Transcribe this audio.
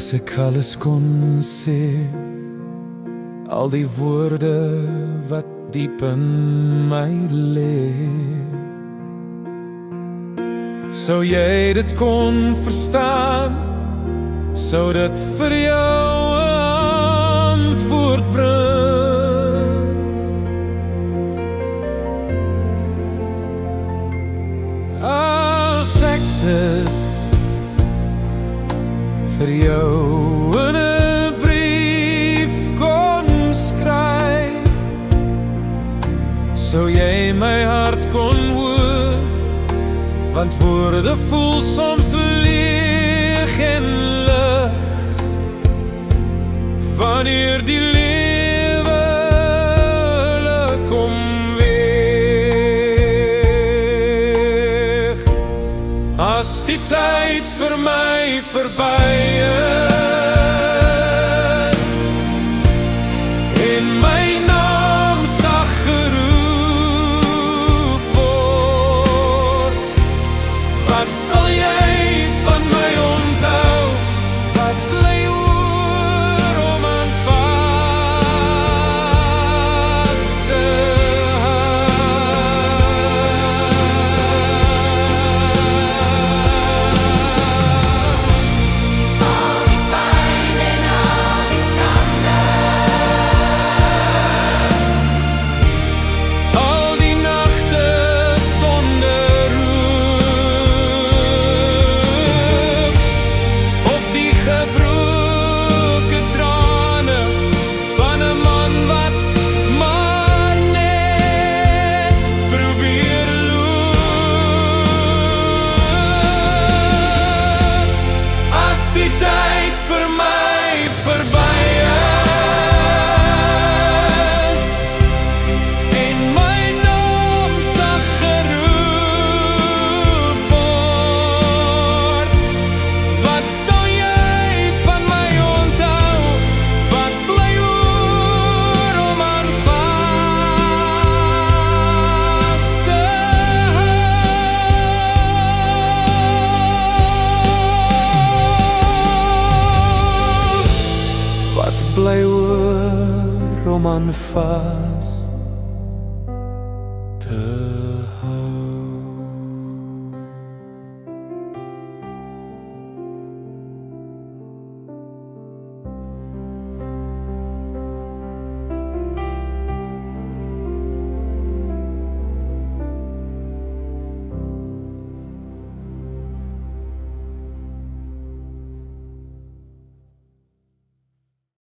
As ek alles kon sê, al die woorde wat diep in my lê, sou jy dit kon verstaan, sou dit vir jou 'n antwoord bring. As ek dit vir jou in 'n brief kon skryf, sou jy my hart kon hoor, want woorde voel soms leeg en lig, wanneer die lewe hulle kom weg. As die tyd vir my verby is en my naam sag geroep word, wat sal jy van my onthou? Wat bly oor om aan vas te bly oor om aan vas te